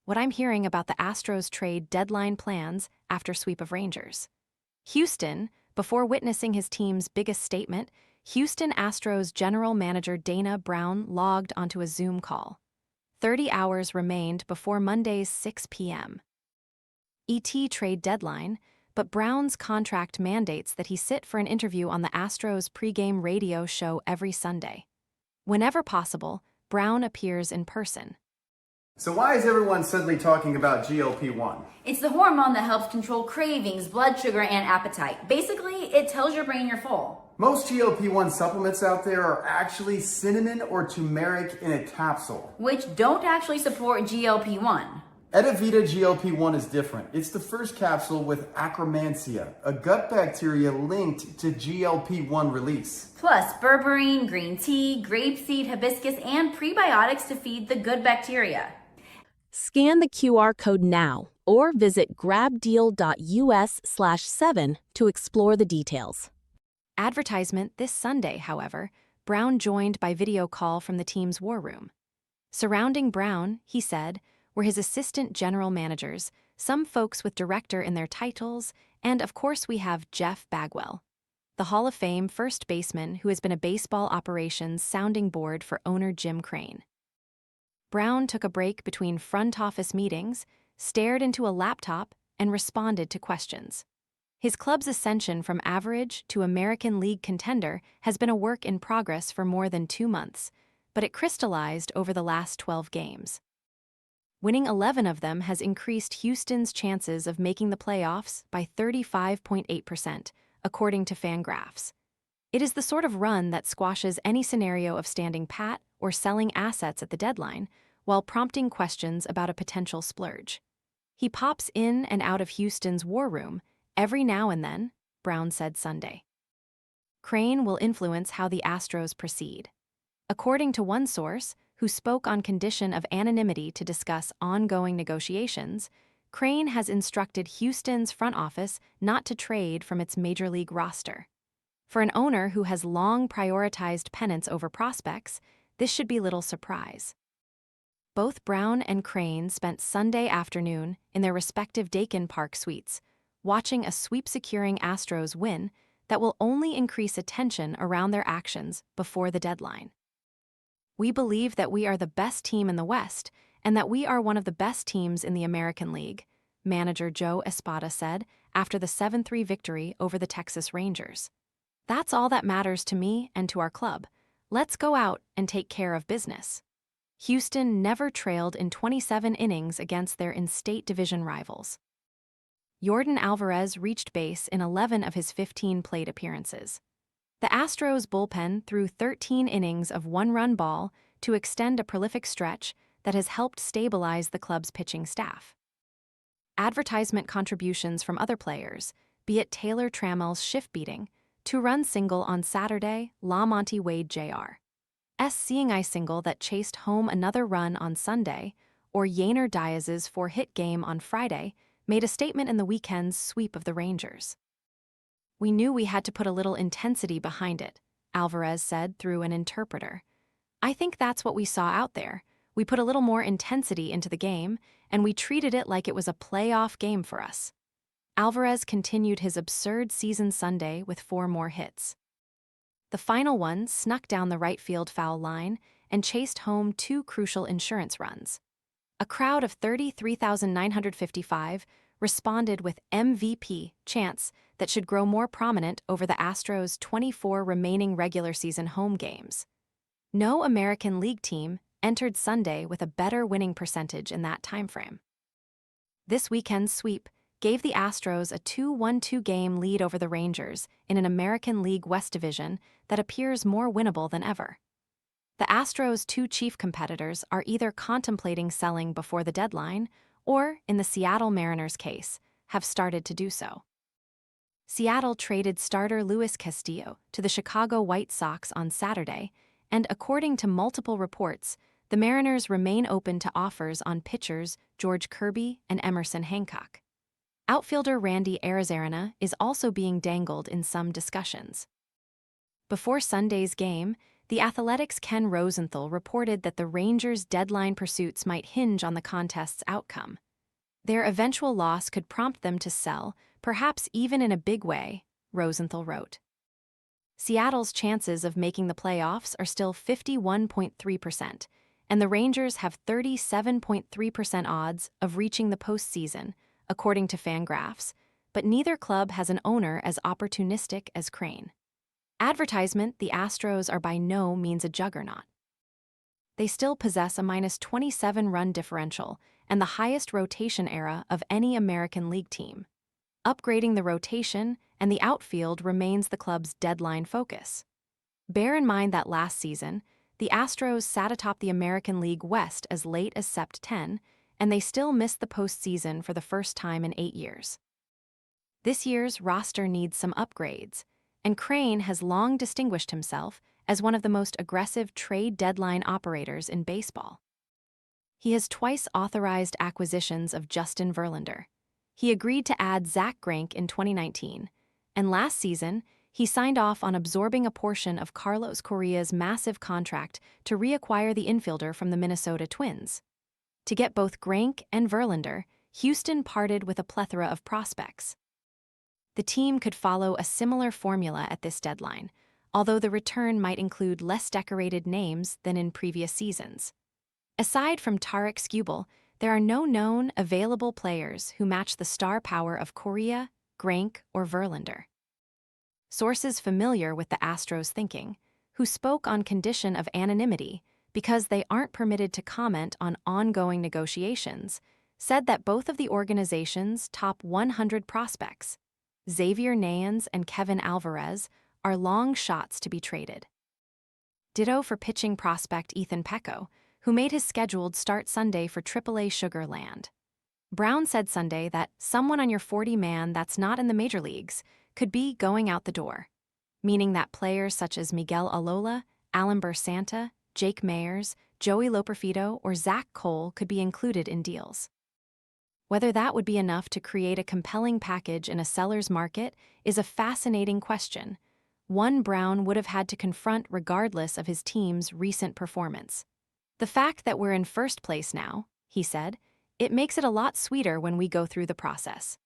what I'm hearing about the Astros trade deadline plans after sweep of Rangers. Houston, before witnessing his team's biggest statement, Houston Astros general manager Dana Brown logged onto a Zoom call. 30 hours remained before Monday's 6 p.m. ET trade deadline, but Brown's contract mandates that he sit for an interview on the Astros pregame radio show every Sunday. Whenever possible, Brown appears in person. So why is everyone suddenly talking about GLP-1? It's the hormone that helps control cravings, blood sugar, and appetite. Basically, it tells your brain you're full. Most GLP-1 supplements out there are actually cinnamon or turmeric in a capsule, Which don't actually support GLP-1. Edavita GLP-1 is different. It's the first capsule with Akkermansia, a gut bacteria linked to GLP-1 release. Plus, berberine, green tea, grapeseed, hibiscus, and prebiotics to feed the good bacteria. Scan the QR code now or visit grabdeal.us/7 to explore the details. Advertisement this Sunday, however, Brown joined by video call from the team's war room. Surrounding Brown, he said, were his assistant general managers, some folks with director in their titles, and of course we have Jeff Bagwell, the Hall of Fame first baseman who has been a baseball operations sounding board for owner Jim Crane. Brown took a break between front office meetings, stared into a laptop, and responded to questions. His club's ascension from average to American League contender has been a work in progress for more than 2 months, but it crystallized over the last 12 games. Winning 11 of them has increased Houston's chances of making the playoffs by 35.8%, according to Fangraphs. It is the sort of run that squashes any scenario of standing pat or selling assets at the deadline, while prompting questions about a potential splurge. He pops in and out of Houston's war room every now and then, Brown said Sunday. Crane will influence how the Astros proceed. According to one source, who spoke on condition of anonymity to discuss ongoing negotiations, Crane has instructed Houston's front office not to trade from its major league roster. For an owner who has long prioritized pennants over prospects, this should be little surprise. Both Brown and Crane spent Sunday afternoon in their respective Dakin Park suites, watching a sweep-securing Astros win that will only increase attention around their actions before the deadline. We believe that we are the best team in the West and that we are one of the best teams in the American League, manager Joe Espada said after the 7-3 victory over the Texas Rangers. That's all that matters to me and to our club. Let's go out and take care of business. Houston never trailed in 27 innings against their in-state division rivals. Yordan Alvarez reached base in 11 of his 15 plate appearances. The Astros bullpen threw 13 innings of one-run ball to extend a prolific stretch that has helped stabilize the club's pitching staff. Advertisement contributions from other players, be it Taylor Trammell's shift-beating, 2-run single on Saturday, LaMonte Wade Jr.'s seeing eye single that chased home another run on Sunday, or Yainer Diaz's 4-hit game on Friday, made a statement in the weekend's sweep of the Rangers. We knew we had to put a little intensity behind it, Alvarez said through an interpreter. I think that's what we saw out there. We put a little more intensity into the game, and we treated it like it was a playoff game for us. Alvarez continued his absurd season Sunday with 4 more hits. The final one snuck down the right field foul line and chased home 2 crucial insurance runs. A crowd of 33,955 responded with MVP chants that should grow more prominent over the Astros' 24 remaining regular season home games. No American League team entered Sunday with a better winning percentage in that timeframe. This weekend's sweep gave the Astros a 2-1-2 game lead over the Rangers in an American League West Division that appears more winnable than ever. The Astros' 2 chief competitors are either contemplating selling before the deadline or, in the Seattle Mariners' case, have started to do so. Seattle traded starter Luis Castillo to the Chicago White Sox on Saturday, and according to multiple reports, the Mariners remain open to offers on pitchers George Kirby and Emerson Hancock. Outfielder Randy Arozarena is also being dangled in some discussions. Before Sunday's game, The Athletic's Ken Rosenthal reported that the Rangers' deadline pursuits might hinge on the contest's outcome. Their eventual loss could prompt them to sell, perhaps even in a big way, Rosenthal wrote. Seattle's chances of making the playoffs are still 51.3%, and the Rangers have 37.3% odds of reaching the postseason, according to Fangraphs, but neither club has an owner as opportunistic as Crane. Advertisement: the Astros are by no means a juggernaut. They still possess a -27 run differential and the highest rotation era of any American League team. Upgrading the rotation and the outfield remains the club's deadline focus. Bear in mind that last season, the Astros sat atop the American League West as late as Sept 10, and they still missed the postseason for the first time in 8 years. This year's roster needs some upgrades, and Crane has long distinguished himself as one of the most aggressive trade deadline operators in baseball. He has twice authorized acquisitions of Justin Verlander. He agreed to add Zach Greinke in 2019, and last season, he signed off on absorbing a portion of Carlos Correa's massive contract to reacquire the infielder from the Minnesota Twins. To get both Greinke and Verlander, Houston parted with a plethora of prospects. The team could follow a similar formula at this deadline, although the return might include less decorated names than in previous seasons. Aside from Tarik Skubal, there are no known, available players who match the star power of Correa, Greinke, or Verlander. Sources familiar with the Astros' thinking, who spoke on condition of anonymity because they aren't permitted to comment on ongoing negotiations, said that both of the organization's top 100 prospects, Xavier Nayans and Kevin Alvarez, are long shots to be traded. Ditto for pitching prospect Ethan Pecco, who made his scheduled start Sunday for AAA Sugar Land. Brown said Sunday that someone on your 40-man that's not in the major leagues could be going out the door, meaning that players such as Miguel Alola, Alan Santa, Jake Meyers, Joey Loperfido, or Zach Cole could be included in deals. Whether that would be enough to create a compelling package in a seller's market is a fascinating question, one Brown would have had to confront regardless of his team's recent performance. The fact that we're in first place now, he said, it makes it a lot sweeter when we go through the process.